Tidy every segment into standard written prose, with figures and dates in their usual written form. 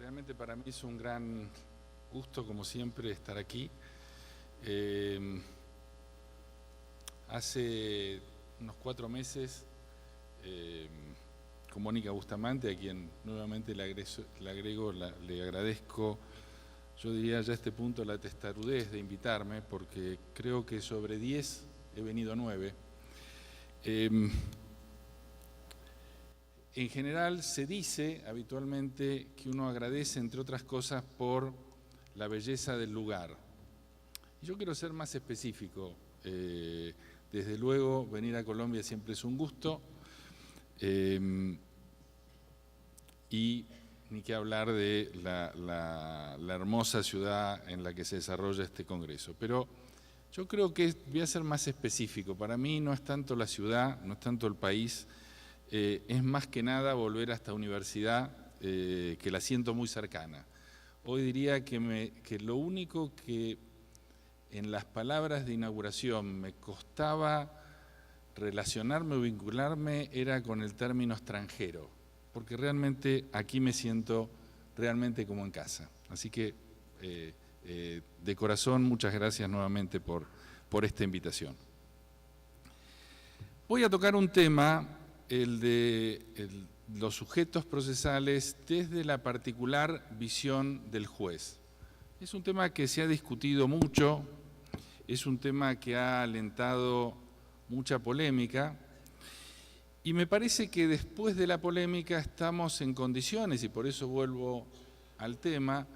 Realmente para mí es un gran gusto, como siempre, estar aquí. Hace unos 4 meses, con Mónica Bustamante, a quien nuevamente le agradezco, yo diría ya a este punto la testarudez de invitarme, porque creo que sobre 10 he venido 9. En general se dice habitualmente que uno agradece, entre otras cosas, por la belleza del lugar. Yo quiero ser más específico. Desde luego, venir a Colombia siempre es un gusto. Y ni que hablar de la hermosa ciudad en la que se desarrolla este congreso. Pero yo creo que voy a ser más específico. Para mí no es tanto la ciudad, no es tanto el país, es más que nada volver a esta universidad que la siento muy cercana. Hoy diría que lo único que en las palabras de inauguración me costaba relacionarme o vincularme era con el término extranjero, porque realmente aquí me siento realmente como en casa. Así que de corazón muchas gracias nuevamente por esta invitación. Voy a tocar un tema, el de los sujetos procesales desde la particular visión del juez. Es un tema que se ha discutido mucho, es un tema que ha alentado mucha polémica, y me parece que después de la polémica estamos en condiciones, y por eso vuelvo al tema,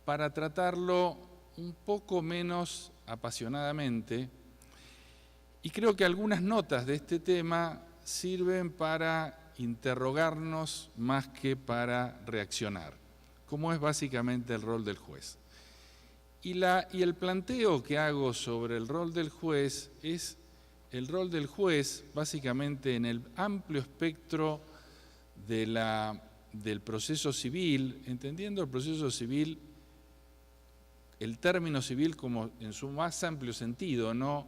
para tratarlo un poco menos apasionadamente, y creo que algunas notas de este tema sirven para interrogarnos más que para reaccionar, como es básicamente el rol del juez. Y el planteo que hago sobre el rol del juez es el rol del juez básicamente en el amplio espectro del proceso civil, entendiendo el proceso civil, el término civil como en su más amplio sentido, no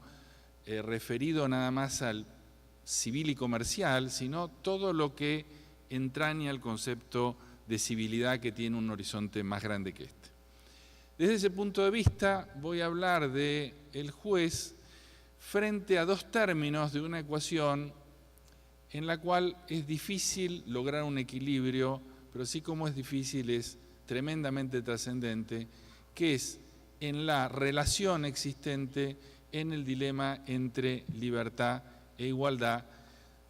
referido nada más al civil y comercial, sino todo lo que entraña el concepto de civilidad que tiene un horizonte más grande que este. Desde ese punto de vista voy a hablar de el juez frente a dos términos de una ecuación en la cual es difícil lograr un equilibrio, pero sí como es difícil es tremendamente trascendente, que es en la relación existente en el dilema entre libertad e igualdad,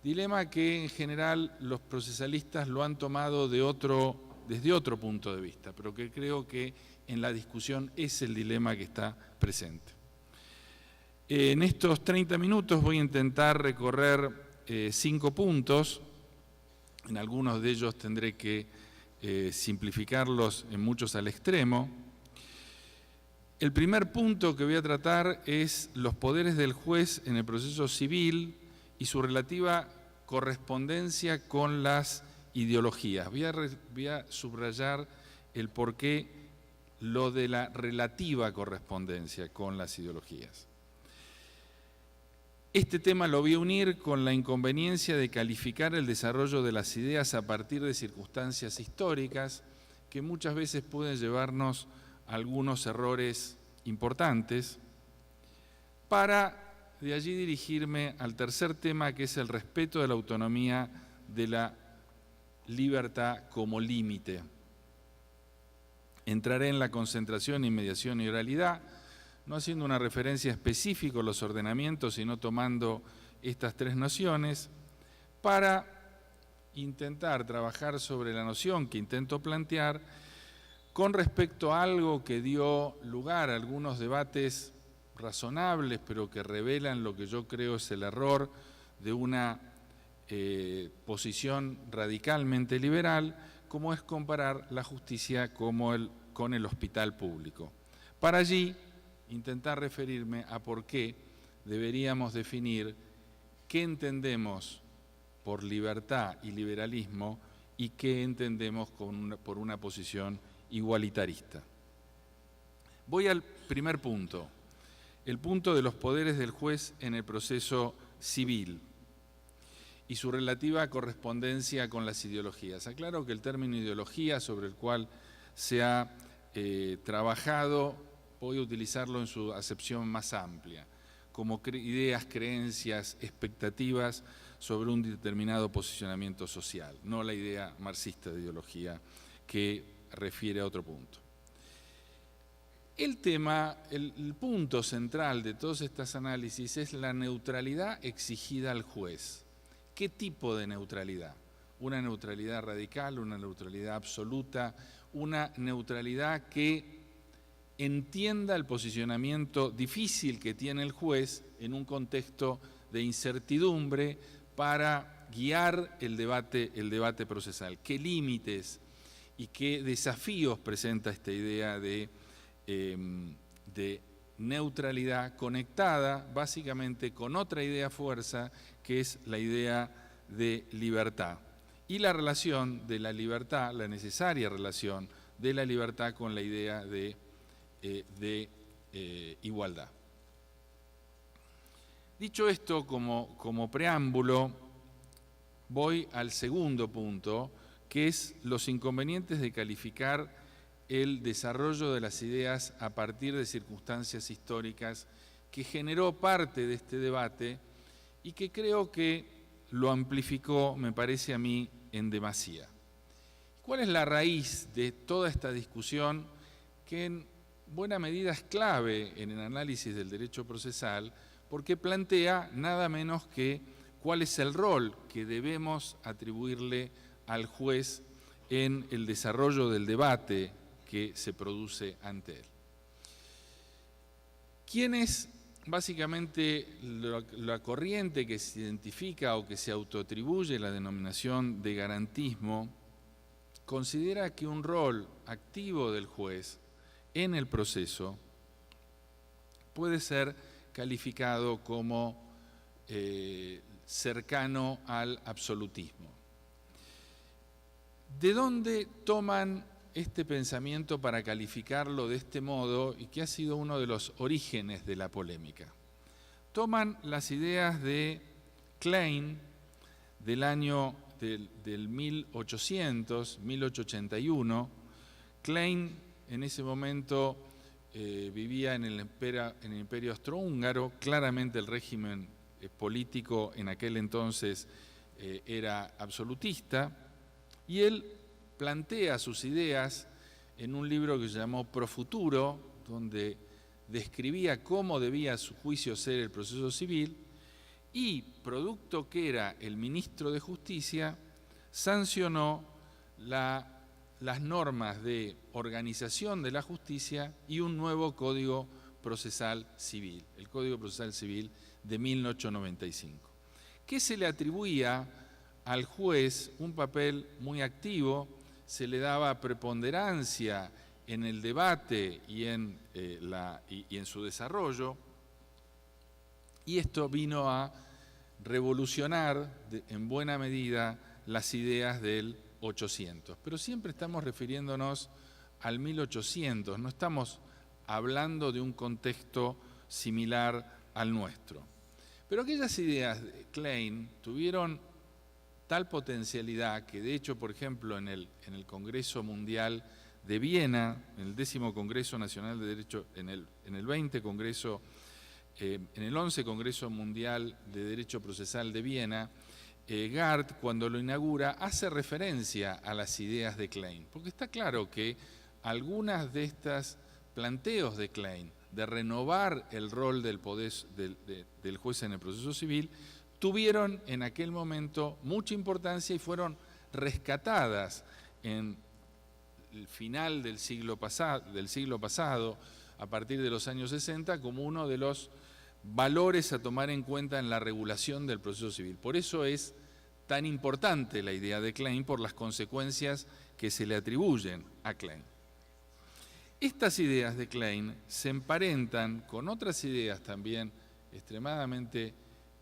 dilema que en general los procesalistas lo han tomado desde otro punto de vista, pero que creo que en la discusión es el dilema que está presente. En estos 30 minutos voy a intentar recorrer 5 puntos, en algunos de ellos tendré que simplificarlos en muchos al extremo. El primer punto que voy a tratar es los poderes del juez en el proceso civil y su relativa correspondencia con las ideologías. Voy a subrayar el porqué lo de la relativa correspondencia con las ideologías. Este tema lo voy a unir con la inconveniencia de calificar el desarrollo de las ideas a partir de circunstancias históricas que muchas veces pueden llevarnos a algunos errores importantes, para de allí dirigirme al tercer tema, que es el respeto de la autonomía de la libertad como límite. Entraré en la concentración, inmediación y oralidad, no haciendo una referencia específica a los ordenamientos, sino tomando estas 3 nociones para intentar trabajar sobre la noción que intento plantear con respecto a algo que dio lugar a algunos debates razonables, pero que revelan lo que yo creo es el error de una posición radicalmente liberal, como es comparar la justicia con el hospital público. Para allí intentar referirme a por qué deberíamos definir qué entendemos por libertad y liberalismo y qué entendemos por una posición igualitarista. Voy al primer punto, el punto de los poderes del juez en el proceso civil. y su relativa correspondencia con las ideologías. Aclaro que el término ideología sobre el cual se ha trabajado, voy a utilizarlo en su acepción más amplia, como ideas, creencias, expectativas sobre un determinado posicionamiento social, no la idea marxista de ideología que refiere a otro punto. El tema, el punto central de todos estos análisis es la neutralidad exigida al juez. ¿Qué tipo de neutralidad? Una neutralidad radical, una neutralidad absoluta, una neutralidad que entienda el posicionamiento difícil que tiene el juez en un contexto de incertidumbre para guiar el debate procesal. ¿Qué límites y qué desafíos presenta esta idea de neutralidad conectada básicamente con otra idea fuerza, que es la idea de libertad? Y la relación de la libertad, la necesaria relación de la libertad con la idea de igualdad. Dicho esto como preámbulo, voy al segundo punto, que es los inconvenientes de calificar el desarrollo de las ideas a partir de circunstancias históricas que generó parte de este debate y que creo que lo amplificó, me parece a mí, en demasía. ¿Cuál es la raíz de toda esta discusión que en buena medida es clave en el análisis del derecho procesal, porque plantea nada menos que cuál es el rol que debemos atribuirle al juez en el desarrollo del debate que se produce ante él? ¿Quién es básicamente la corriente que se identifica o que se autoatribuye la denominación de garantismo? Considera que un rol activo del juez en el proceso puede ser calificado como cercano al absolutismo. ¿De dónde toman este pensamiento para calificarlo de este modo y que ha sido uno de los orígenes de la polémica? Toman las ideas de Klein del año del 1881. Klein en ese momento vivía en el imperio austrohúngaro. Claramente el régimen político en aquel entonces era absolutista, y él plantea sus ideas en un libro que se llamó Pro Futuro, donde describía cómo debía a su juicio ser el proceso civil, y producto que era el ministro de Justicia, sancionó las normas de organización de la justicia y un nuevo Código Procesal Civil, el Código Procesal Civil de 1895, que se le atribuía al juez un papel muy activo, se le daba preponderancia en el debate y en su desarrollo, y esto vino a revolucionar en buena medida las ideas del 800. Pero siempre estamos refiriéndonos al 1800, no estamos hablando de un contexto similar al nuestro. Pero aquellas ideas de Klein tuvieron tal potencialidad que, de hecho, por ejemplo, en el Congreso Mundial de Viena, en el 10º Congreso Nacional de Derecho, en el 11 Congreso Mundial de Derecho Procesal de Viena, Gard, cuando lo inaugura, hace referencia a las ideas de Klein, porque está claro que algunas de estas planteos de Klein de renovar el rol del poder del juez en el proceso civil tuvieron en aquel momento mucha importancia y fueron rescatadas en el final del siglo pasado, a partir de los años 60, como uno de los valores a tomar en cuenta en la regulación del proceso civil. Por eso es tan importante la idea de Klein, por las consecuencias que se le atribuyen a Klein. Estas ideas de Klein se emparentan con otras ideas también extremadamente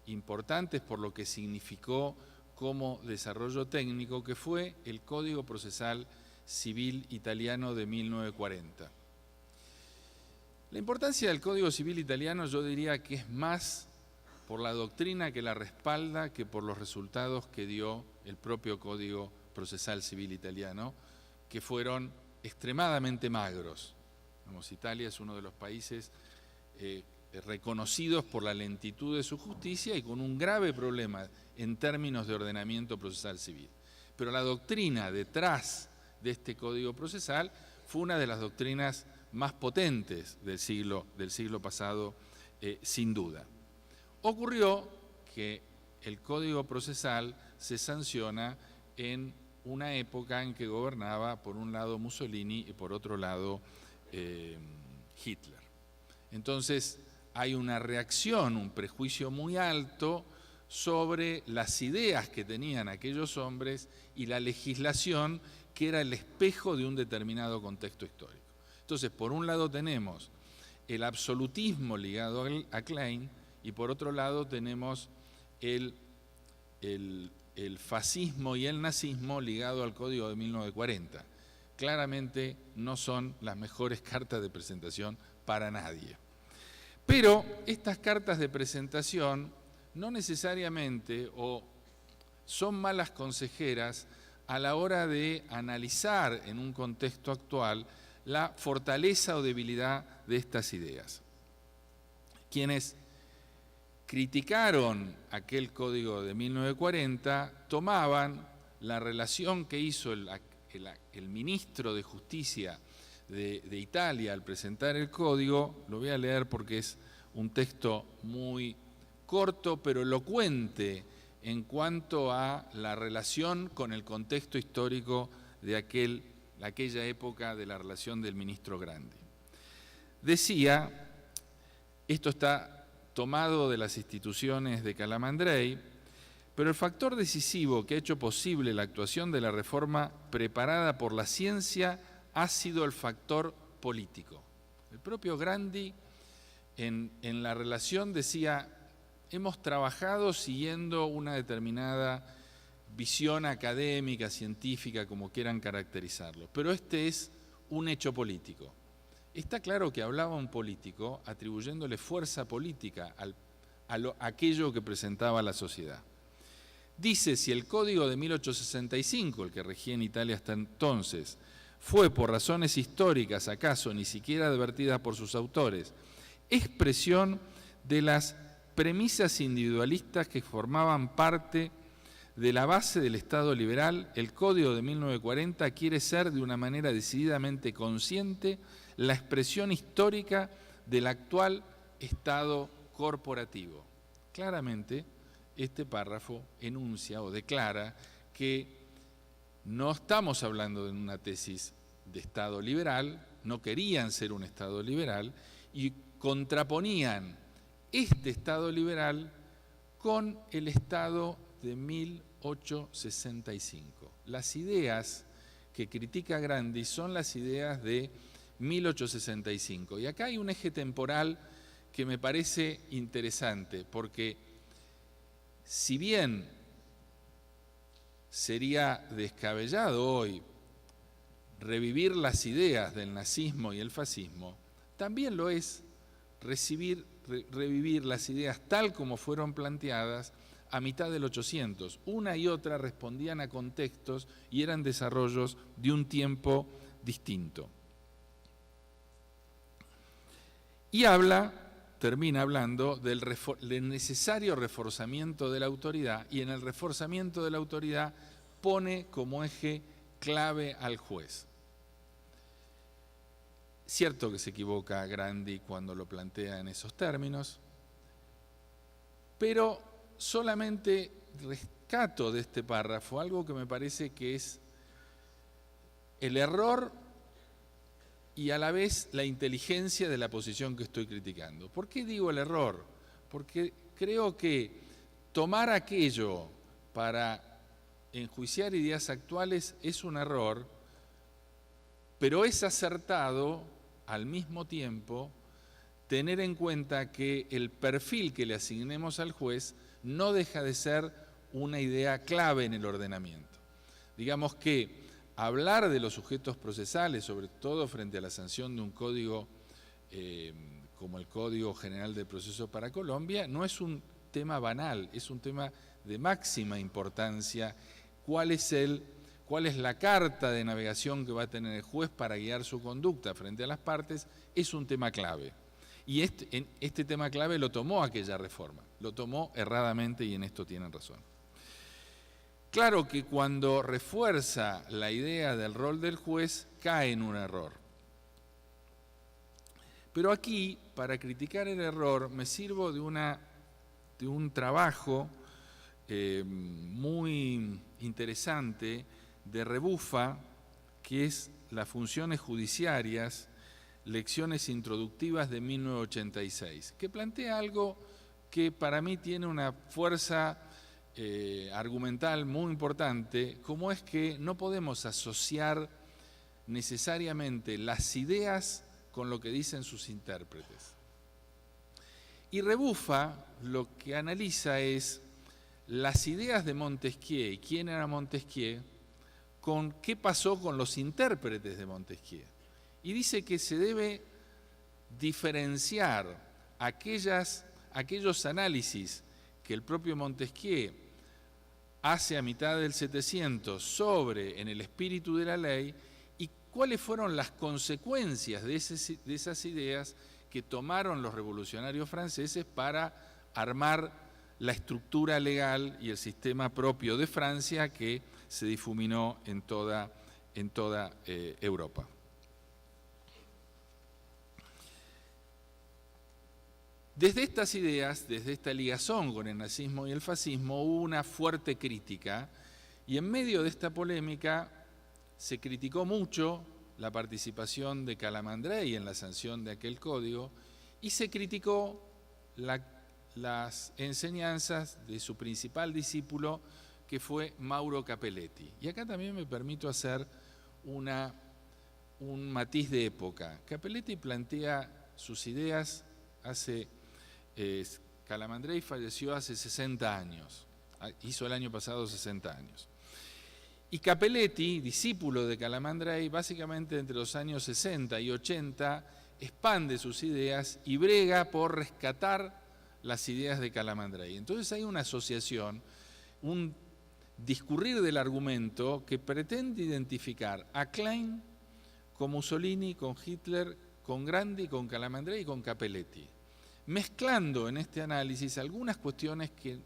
importantes por lo que significó como desarrollo técnico, que fue el Código Procesal Civil Italiano de 1940. La importancia del Código Civil italiano, yo diría que es más por la doctrina que la respalda que por los resultados que dio el propio Código Procesal Civil italiano, que fueron extremadamente magros. Italia es uno de los países reconocidos por la lentitud de su justicia y con un grave problema en términos de ordenamiento procesal civil. Pero la doctrina detrás de este Código Procesal fue una de las doctrinas más potentes del siglo pasado, sin duda. Ocurrió que el Código Procesal se sanciona en una época en que gobernaba por un lado Mussolini y por otro lado Hitler. Entonces hay una reacción, un prejuicio muy alto sobre las ideas que tenían aquellos hombres y la legislación que era el espejo de un determinado contexto histórico. Entonces, por un lado tenemos el absolutismo ligado a Klein y por otro lado tenemos el fascismo y el nazismo ligado al Código de 1940. Claramente no son las mejores cartas de presentación para nadie. Pero estas cartas de presentación no necesariamente son malas consejeras a la hora de analizar en un contexto actual la fortaleza o debilidad de estas ideas. Quienes criticaron aquel Código de 1940 tomaban la relación que hizo el ministro de Justicia de Italia al presentar el código. Lo voy a leer porque es un texto muy corto pero elocuente en cuanto a la relación con el contexto histórico de aquella época de la relación del ministro Grandi. Decía, esto está tomado de las instituciones de Calamandrei, pero el factor decisivo que ha hecho posible la actuación de la reforma preparada por la ciencia ha sido el factor político. El propio Grandi en la relación decía: hemos trabajado siguiendo una determinada visión académica, científica, como quieran caracterizarlo, pero este es un hecho político. Está claro que hablaba un político atribuyéndole fuerza política a aquello que presentaba la sociedad. Dice, si el Código de 1865, el que regía en Italia hasta entonces, fue por razones históricas, acaso ni siquiera advertidas por sus autores, expresión de las premisas individualistas que formaban parte de la base del Estado liberal, el Código de 1940 quiere ser de una manera decididamente consciente la expresión histórica del actual Estado corporativo. Claramente, este párrafo enuncia o declara que no estamos hablando de una tesis de Estado liberal, no querían ser un Estado liberal y contraponían este Estado liberal con el Estado de 1865. Las ideas que critica Grandi son las ideas de 1865. Y acá hay un eje temporal que me parece interesante, porque si bien sería descabellado hoy revivir las ideas del nazismo y el fascismo, también lo es revivir las ideas tal como fueron planteadas a mitad del 800. Una y otra respondían a contextos y eran desarrollos de un tiempo distinto. Y termina hablando del necesario reforzamiento de la autoridad, y en el reforzamiento de la autoridad pone como eje clave al juez. Cierto que se equivoca Grandi cuando lo plantea en esos términos, pero solamente rescato de este párrafo algo que me parece que es el error y a la vez la inteligencia de la posición que estoy criticando. ¿Por qué digo el error? Porque creo que tomar aquello para enjuiciar ideas actuales es un error, pero es acertado al mismo tiempo tener en cuenta que el perfil que le asignemos al juez no deja de ser una idea clave en el ordenamiento. Digamos que hablar de los sujetos procesales, sobre todo frente a la sanción de un código como el Código General de Proceso para Colombia, no es un tema banal, es un tema de máxima importancia. ¿Cuál es la carta de navegación que va a tener el juez para guiar su conducta frente a las partes? Es un tema clave. Y este tema clave lo tomó aquella reforma, lo tomó erradamente y en esto tienen razón. Claro que cuando refuerza la idea del rol del juez, cae en un error. Pero aquí, para criticar el error, me sirvo de un trabajo muy interesante de Rebuffa, que es Las funciones judiciarias, lecciones introductivas de 1986, que plantea algo que para mí tiene una fuerza argumental muy importante, como es que no podemos asociar necesariamente las ideas con lo que dicen sus intérpretes. Y Rebuffa lo que analiza es las ideas de Montesquieu y quién era Montesquieu, con qué pasó con los intérpretes de Montesquieu. Y dice que se debe diferenciar aquellos análisis que el propio Montesquieu hace a mitad del 700 en el espíritu de la ley y cuáles fueron las consecuencias de esas ideas que tomaron los revolucionarios franceses para armar la estructura legal y el sistema propio de Francia que se difuminó en toda Europa. Desde estas ideas, desde esta ligazón con el nazismo y el fascismo, hubo una fuerte crítica y en medio de esta polémica se criticó mucho la participación de Calamandrei en la sanción de aquel código y se criticó las enseñanzas de su principal discípulo, que fue Mauro Capelletti. Y acá también me permito hacer un matiz de época. Capelletti plantea sus ideas Calamandrei falleció hace 60 años, hizo el año pasado 60 años. Y Capelletti, discípulo de Calamandrei, básicamente entre los años 60 y 80, expande sus ideas y brega por rescatar las ideas de Calamandrei. Entonces hay una asociación, un discurrir del argumento que pretende identificar a Klein con Mussolini, con Hitler, con Grandi, con Calamandrei y con Capelletti, mezclando en este análisis algunas cuestiones que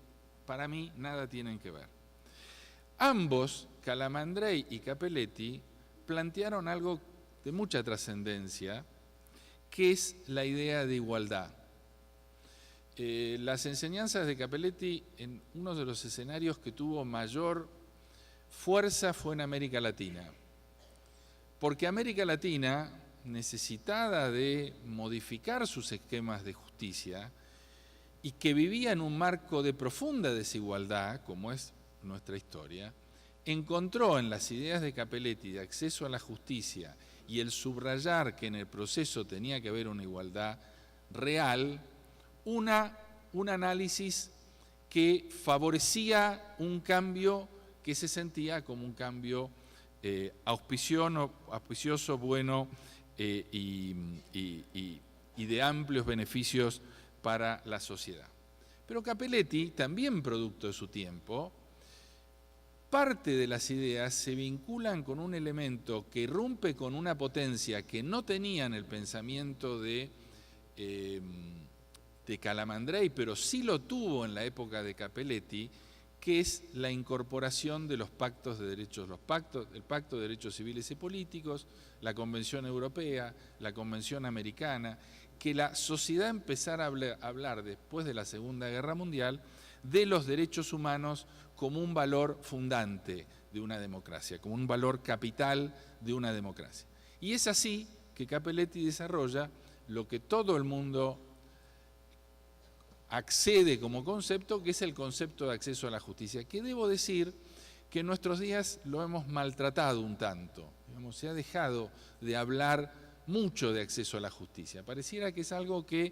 para mí nada tienen que ver. Ambos, Calamandrei y Capelletti, plantearon algo de mucha trascendencia, que es la idea de igualdad. Las enseñanzas de Capelletti en uno de los escenarios que tuvo mayor fuerza fue en América Latina, porque América Latina, necesitada de modificar sus esquemas de justicia y que vivía en un marco de profunda desigualdad, como es nuestra historia, encontró en las ideas de Capelletti de acceso a la justicia y el subrayar que en el proceso tenía que haber una igualdad real, un análisis que favorecía un cambio que se sentía como un cambio auspicioso, bueno y de amplios beneficios para la sociedad. Pero Capelletti, también producto de su tiempo, parte de las ideas se vinculan con un elemento que irrumpe con una potencia que no tenía en el pensamiento de Calamandrei, pero sí lo tuvo en la época de Capelletti, que es la incorporación de los pactos de derechos, el Pacto de Derechos Civiles y Políticos, la Convención Europea, la Convención Americana, que la sociedad empezara a hablar después de la Segunda Guerra Mundial de los derechos humanos como un valor fundante de una democracia, como un valor capital de una democracia. Y es así que Capelletti desarrolla lo que todo el mundo accede como concepto, que es el concepto de acceso a la justicia, que debo decir que en nuestros días lo hemos maltratado un tanto. Digamos, se ha dejado de hablar mucho de acceso a la justicia. Pareciera que es algo que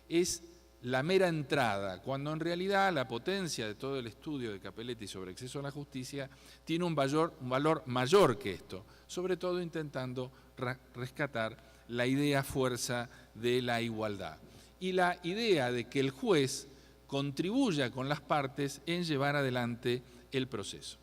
es la mera entrada, cuando en realidad la potencia de todo el estudio de Capelletti sobre acceso a la justicia tiene un valor mayor que esto, sobre todo intentando rescatar la idea fuerza de la igualdad. Y la idea de que el juez contribuya con las partes en llevar adelante el proceso.